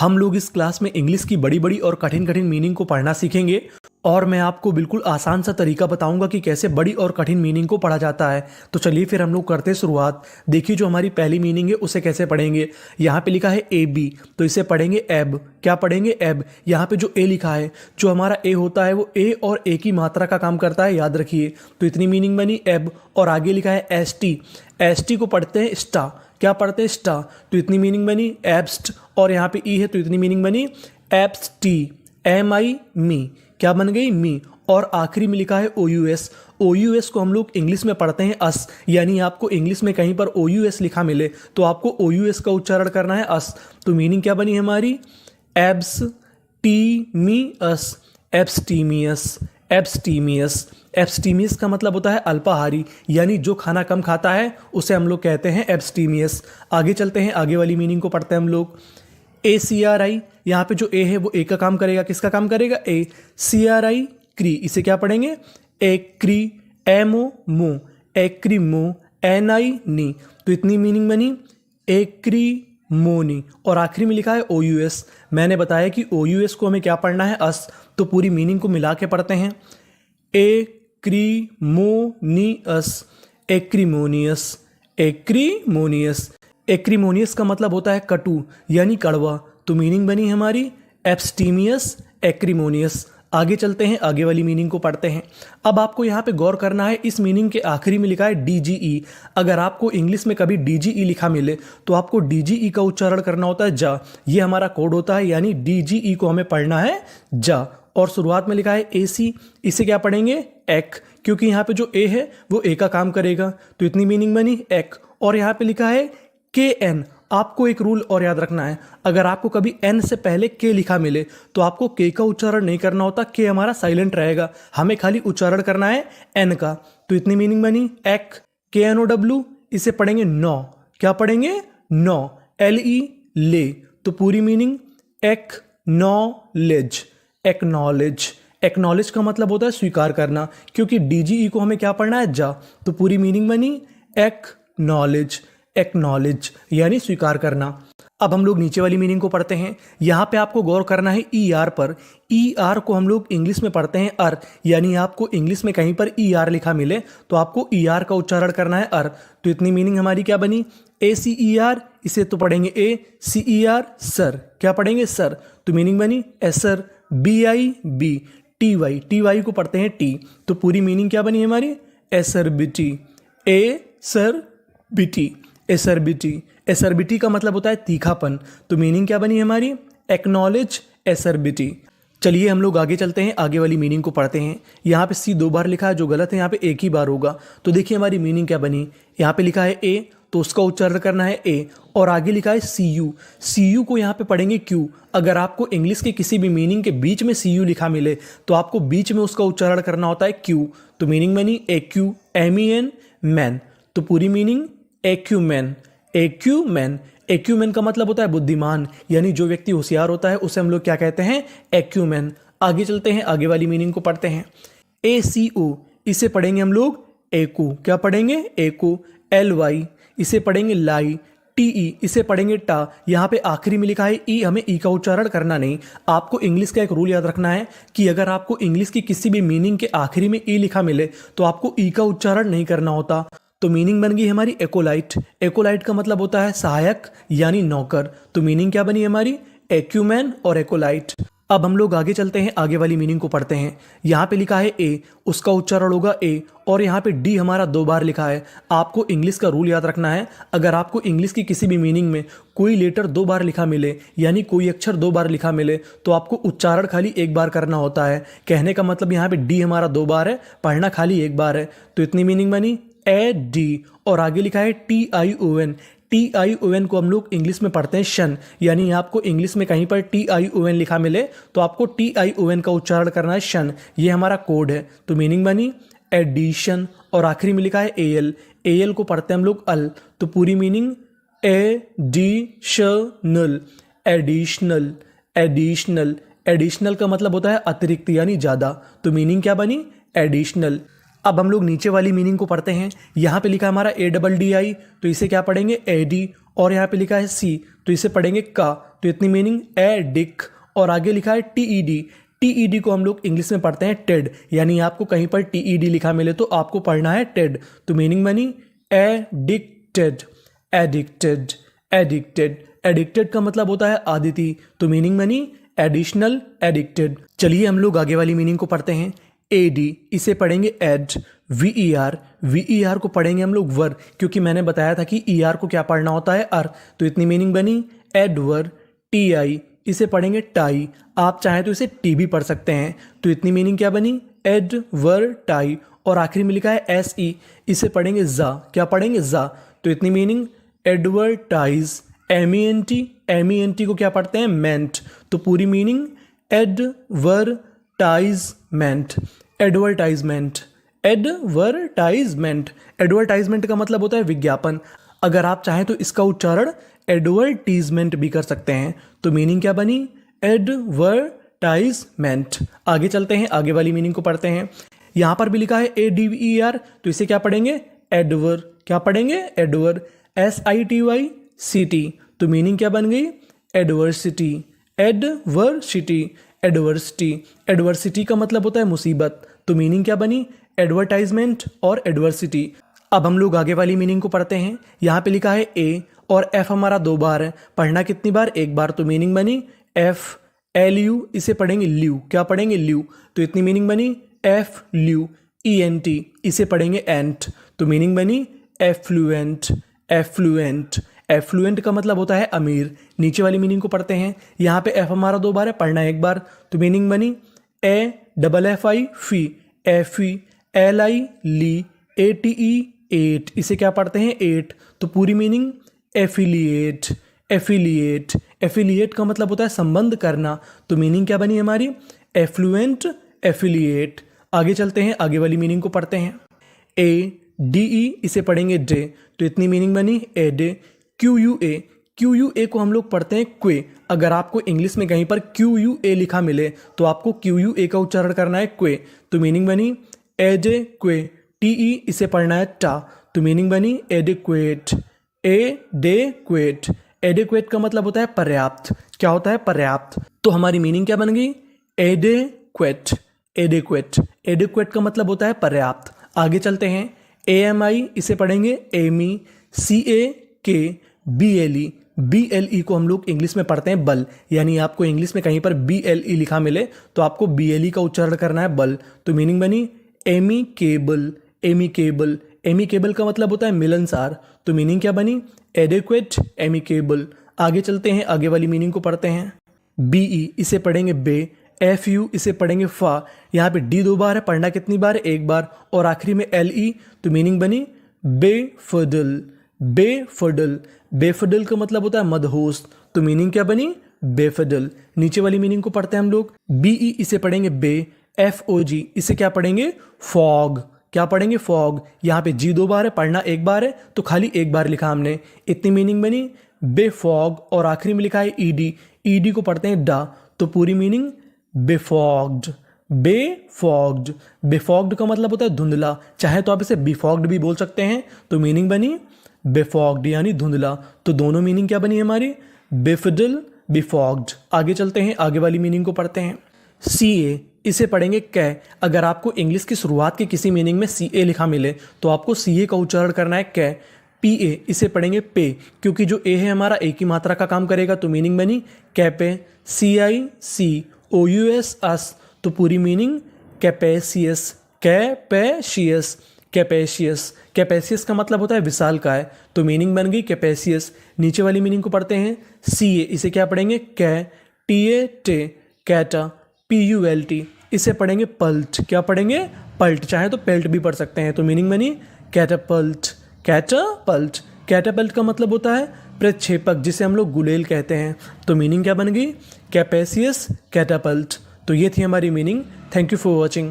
हम लोग इस क्लास में इंग्लिश की बड़ी बड़ी और कठिन कठिन मीनिंग को पढ़ना सीखेंगे और मैं आपको बिल्कुल आसान सा तरीका बताऊंगा कि कैसे बड़ी और कठिन मीनिंग को पढ़ा जाता है। तो चलिए फिर हम लोग करते हैं शुरुआत। देखिए जो हमारी पहली मीनिंग है उसे कैसे पढ़ेंगे। यहाँ पे लिखा है ए बी, तो इसे पढ़ेंगे एब। क्या पढ़ेंगे? एब। यहाँ पे जो ए लिखा है, जो हमारा ए होता है वो ए और ए की मात्रा का काम करता है, याद रखिए। तो इतनी मीनिंग बनी एब। और आगे लिखा है एस टी, एस टी को पढ़ते हैं स्टा। क्या पढ़ते हैं? स्टा। तो इतनी मीनिंग बनी एब्स्ट। और यहाँ पे ई है तो इतनी मीनिंग बनी एब्सटी। एम आई मी, क्या बन गई? मी। और आखिरी में लिखा है ओ यू एस। ओ यू एस को हम लोग इंग्लिश में पढ़ते हैं अस, यानी आपको इंग्लिश में कहीं पर ओ यू एस लिखा मिले तो आपको ओ यू एस का उच्चारण करना है अस। तो मीनिंग क्या बनी हमारी? एब्स टी मी अस, एब्सटीमियस, एब्सटीमियस। एब्सटीमियस का मतलब होता है अल्पाहारी, यानी जो खाना कम खाता है उसे हम लोग कहते हैं एब्सटीमियस। आगे चलते हैं, आगे वाली मीनिंग को पढ़ते हैं हम लोग। ए सी आर आई, यहाँ पे जो ए है वो ए का काम करेगा। किसका काम करेगा? ए। सी आर आई क्री, इसे क्या पढ़ेंगे? एक्री। एम ओ मो, एक्रीमो। एन आई नी, तो इतनी मीनिंग बनी एक्रीमोनी। और आखिरी में लिखा है ओ यू एस। मैंने बताया कि ओ यू एस को हमें क्या पढ़ना है? अस। तो पूरी मीनिंग को मिला के पढ़ते हैं। Acrimonious, acrimonious, acrimonious. एक्रीमोनियस का मतलब होता है कटु, यानी कड़वा। तो मीनिंग बनी हमारी एब्सटीमियस, एक्रीमोनियस। आगे चलते हैं, आगे वाली मीनिंग को पढ़ते हैं। अब आपको यहाँ पे गौर करना है, इस मीनिंग के आखिरी में लिखा है डीजीई। अगर आपको इंग्लिश में कभी डीजीई लिखा मिले तो आपको डीजीई का उच्चारण करना होता है जा। ये हमारा कोड होता है, यानी डीजीई को हमें पढ़ना है जा। और शुरुआत में लिखा है एसी, इसे क्या पढ़ेंगे? एक, क्योंकि यहाँ पे जो ए है वो ए का काम करेगा। तो इतनी मीनिंग बनी एक। और यहाँ पे लिखा है के एन। आपको एक रूल और याद रखना है, अगर आपको कभी एन से पहले के लिखा मिले तो आपको के का उच्चारण नहीं करना होता, के हमारा साइलेंट रहेगा, हमें खाली उच्चारण करना है एन का। तो इतनी मीनिंग बनी एक। के एन ओ डब्ल्यू, इसे पढ़ेंगे नौ। क्या पढ़ेंगे? नौ। एल ई ले, तो पूरी मीनिंग एक नॉलेज, एक्नॉलेज। एक्नॉलेज का मतलब होता है स्वीकार करना, क्योंकि डीजीई को हमें क्या पढ़ना है? जा। तो पूरी मीनिंग बनी एक्नॉलेज, एक्नॉलेज यानी स्वीकार करना। अब हम लोग नीचे वाली मीनिंग को पढ़ते हैं। यहाँ पे आपको गौर करना है ई आर पर। ई आर को हम लोग इंग्लिश में पढ़ते हैं अर, यानी आपको इंग्लिश में कहीं पर ई आर लिखा मिले तो आपको ई आर का उच्चारण करना है अर। तो इतनी मीनिंग हमारी क्या बनी? ए सी ई आर, इसे तो पढ़ेंगे ए। सी ई आर सर, क्या पढ़ेंगे? सर। तो मीनिंग बनी एसर। B I B, T Y, T Y को पढ़ते हैं टी। तो पूरी मीनिंग क्या बनी हमारी? एसरबिटी, ए सर बिटी, एसरबिटी। एसरबिटी का मतलब होता है तीखापन। तो मीनिंग क्या बनी हमारी? एक्नॉलेज एसरबिटी। चलिए हम लोग आगे चलते हैं, आगे वाली मीनिंग को पढ़ते हैं। यहाँ पे सी दो बार लिखा है, जो गलत है यहाँ पे एक ही बार होगा। तो देखिए हमारी मीनिंग क्या बनी। यहाँ पे लिखा है ए, तो उसका उच्चारण करना है ए। और आगे लिखा है सी यू, सी यू को यहाँ पे पढ़ेंगे क्यू। अगर आपको इंग्लिश के किसी भी मीनिंग के बीच में सी यू लिखा मिले तो आपको बीच में उसका उच्चारण करना होता है क्यू। तो मीनिंग बनी एक्यू, एम ई एन, मैन। तो पूरी मीनिंग एक्यूमैन, एक्यूमैन। एक्यूमैन का मतलब होता है बुद्धिमान, यानी जो व्यक्ति होशियार होता है उसे हम लोग क्या कहते हैं? एक्यूमैन। आगे चलते हैं, आगे वाली मीनिंग को पढ़ते हैं। ए सी ओ, इसे पढ़ेंगे हम लोग एको। क्या पढ़ेंगे? एको। एल वाई, इसे पढ़ेंगे लाई। टी ई, इसे पढ़ेंगे टा। यहाँ पे आखिरी में लिखा है ई, हमें ई का उच्चारण करना नहीं। आपको इंग्लिश का एक रूल याद रखना है कि अगर आपको इंग्लिश की किसी भी मीनिंग के आखिरी में ई लिखा मिले तो आपको ई का उच्चारण नहीं करना होता। तो मीनिंग बन गई हमारी एकोलाइट। एकोलाइट का मतलब होता है सहायक, यानी नौकर। तो मीनिंग क्या बनी हमारी? एक्यूमैन और एकोलाइट। अब हम लोग आगे चलते हैं, आगे वाली मीनिंग को पढ़ते हैं। यहाँ पे लिखा है ए, उसका उच्चारण होगा ए। और यहाँ पे डी हमारा दो बार लिखा है। आपको इंग्लिश का रूल याद रखना है, अगर आपको इंग्लिश की किसी भी मीनिंग में कोई लेटर दो बार लिखा मिले, यानी कोई अक्षर दो बार लिखा मिले, तो आपको उच्चारण खाली एक बार करना होता है। कहने का मतलब यहाँ पे डी हमारा दो बार है, पढ़ना खाली एक बार है। तो इतनी मीनिंग बनी ए डी। और आगे लिखा है T I O N. T I O N को हम लोग इंग्लिश में पढ़ते हैं शन, यानी आपको इंग्लिश में कहीं पर टी आई ओ एन लिखा मिले तो आपको टी आई ओ एन का उच्चारण करना है शन। ये हमारा कोड है। तो मीनिंग बनी एडिशन। और आखिरी में लिखा है ए एल। ए एल को पढ़ते हैं हम लोग अल। तो पूरी meaning additional, additional, additional. Additional का मतलब होता है अतिरिक्त, यानी ज़्यादा। तो मीनिंग क्या बनी? एडिशनल। अब हम लोग नीचे वाली मीनिंग को पढ़ते हैं। यहाँ पे लिखा है हमारा ए डबल डी आई, तो इसे क्या पढ़ेंगे? A D. और यहाँ पे लिखा है सी, तो इसे पढ़ेंगे का, तो इतनी मीनिंग एडिक। और आगे लिखा है टीईडी, टीईडी को हम लोग इंग्लिश में पढ़ते हैं टेड, यानी आपको कहीं पर टीईडी लिखा मिले तो आपको पढ़ना है टेड, तो मीनिंग बनी एडिक्टेड, एडिक्टेड, एडिक्टेड। एडिक्टेड का मतलब होता है आदिति, तो मीनिंग बनी एडिशनल, एडिक्टेड। चलिए हम लोग आगे वाली मीनिंग को पढ़ते हैं। एडी, इसे पढ़ेंगे एड। वीईआर, वीईआर को पढ़ेंगे हम लोग वर, क्योंकि मैंने बताया था कि ईआर को क्या पढ़ना होता है अर, तो इतनी मीनिंग बनी एडवर। टीआई, इसे पढ़ेंगे टाई, आप चाहें तो इसे टी भी पढ़ सकते हैं, तो इतनी मीनिंग क्या बनी एडवर टाई। और आखिरी में लिखा है एस ई, इसे पढ़ेंगे जा, क्या पढ़ेंगे जा, तो इतनी मीनिंग एडवर्टाइज। एमईएनटी, एमईएनटी को क्या पढ़ते हैं मेंट, तो पूरी meaning advertisement, advertisement, advertisement. Advertisement का मतलब होता है विज्ञापन, अगर आप चाहें तो इसका उच्चारण एडवर्टीजमेंट भी कर सकते हैं, तो मीनिंग क्या बनी एडवर्टाइजमेंट। आगे चलते हैं, आगे वाली मीनिंग को पढ़ते हैं। यहां पर भी लिखा है एडवीईआर, तो इसे क्या पढ़ेंगे एडवर, क्या पढ़ेंगे एडवर। SITY, तो मीनिंग क्या बन गई एडवर्सिटी, एडवर्सिटी, एडवर्सिटी। एडवर्सिटी का मतलब होता है मुसीबत, तो मीनिंग क्या बनी एडवर्टाइजमेंट और एडवर्सिटी। अब हम लोग आगे वाली मीनिंग को पढ़ते हैं। यहाँ पे लिखा है ए और एफ हमारा 2 बार है, पढ़ना कितनी बार, 1 बार, तो मीनिंग बनी एफ LU, इसे पढ़ेंगे ल्यू, क्या पढ़ेंगे ल्यू, तो इतनी मीनिंग बनी एफ ल्यू। ENT, इसे पढ़ेंगे एंट, तो मीनिंग बनी एफ्लुएंट, एफ्लुएंट। एफ्लुएंट का मतलब होता है अमीर। नीचे वाली मीनिंग को पढ़ते हैं। यहाँ पे एफ हमारा 2 बार है, पढ़ना 1 बार, तो मीनिंग बनी AFFI फी, एफी। LI ली, ATE एट, इसे क्या पढ़ते हैं एट, तो पूरी मीनिंग एफिलिएट, एफिलिएट। एफिलिएट का मतलब होता है संबंध करना, तो मीनिंग क्या बनी हमारी एफ्लुएंट, एफिलिएट। आगे चलते हैं, आगे वाली मीनिंग को पढ़ते हैं। ADE, इसे पढ़ेंगे डे, तो इतनी मीनिंग बनी एडे। QUA, QUA को हम लोग पढ़ते हैं क्वे, अगर आपको इंग्लिश में कहीं पर QUA लिखा मिले तो आपको QUA का उच्चारण करना है क्वे, तो मीनिंग बनी एडे क्वे। TE, इसे पढ़ना है टा, तो मीनिंग बनी एडिक्वेट, एडेक्वेट। एडिक्वेट का मतलब होता है पर्याप्त, क्या होता है पर्याप्त, तो हमारी मीनिंग क्या बन गई एडेक्वेट, एडिक्वेट। एडिक्वेट का मतलब होता है पर्याप्त। आगे चलते हैं। AMI, इसे पढ़ेंगे एमी। CAKBLE, BLE को हम लोग इंग्लिश में पढ़ते हैं बल, यानी आपको इंग्लिश में कहीं पर BLE लिखा मिले तो आपको BLE का उच्चारण करना है बल, तो मीनिंग बनी एमिकेबल, एमिकेबल। एमिकेबल का मतलब होता है मिलनसार, तो मीनिंग क्या बनी एडिक्वेट, एमिकेबल। आगे चलते हैं, आगे वाली मीनिंग को पढ़ते हैं। BE, इसे पढ़ेंगे बे। FU, इसे पढ़ेंगे फा, यहाँ पे D 2 बार है, पढ़ना कितनी बार 1 बार, और आखिरी में LE, तो मीनिंग बनी बेफडल, बेफडल। बेफडल का मतलब होता है मदहोश, तो मीनिंग क्या बनी बेफडल। नीचे वाली मीनिंग को पढ़ते हैं हम लोग। BE, इसे पढ़ेंगे बे। FOG, इसे क्या पढ़ेंगे फॉग, क्या पढ़ेंगे फॉग, यहाँ पे G 2 बार है, पढ़ना 1 बार है, तो खाली 1 बार लिखा हमने, इतनी मीनिंग बनी बेफॉग। और आखिरी में लिखा है ED, ED को पढ़ते हैं डा, तो पूरी मीनिंग बेफॉग्ड, बेफॉग्ड। बेफॉग्ड का मतलब होता है धुंधला, चाहे तो आप इसे बिफॉग्ड भी बोल सकते हैं, तो मीनिंग बनी बेफॉग्ड यानी धुंधला, तो दोनों मीनिंग क्या बनी हमारी बेफिडल, बिफॉग्ड। आगे चलते हैं, आगे वाली मीनिंग को पढ़ते हैं। CA, इसे पढ़ेंगे कै, अगर आपको इंग्लिश की शुरुआत के किसी मीनिंग में CA लिखा मिले तो आपको CA का उच्चारण करना है कै। PA, इसे पढ़ेंगे पे, क्योंकि जो ए है हमारा एक ही मात्रा का काम करेगा, तो मीनिंग बनी कैपे। CICOUS अस, तो पूरी मीनिंग कैपेसियस, कैपेशियस, कैपेशियस। कैपेसियस का मतलब होता है विशालकाय, तो मीनिंग बन गई कैपेसियस। नीचे वाली मीनिंग को पढ़ते हैं। CA, इसे क्या पढ़ेंगे कै। TAT, कैटा। PULT, इसे पढ़ेंगे पल्ट, क्या पढ़ेंगे पल्ट, चाहे तो पेल्ट भी पढ़ सकते हैं, तो मीनिंग बनी कैटापल्ट, कैटापल्ट। कैटापल्ट का मतलब होता है प्रक्षेपक, जिसे हम लोग गुलेल कहते हैं, तो मीनिंग क्या बन गई कैपेसियस कैटापल्ट। तो ये थी हमारी meaning. Thank you for watching.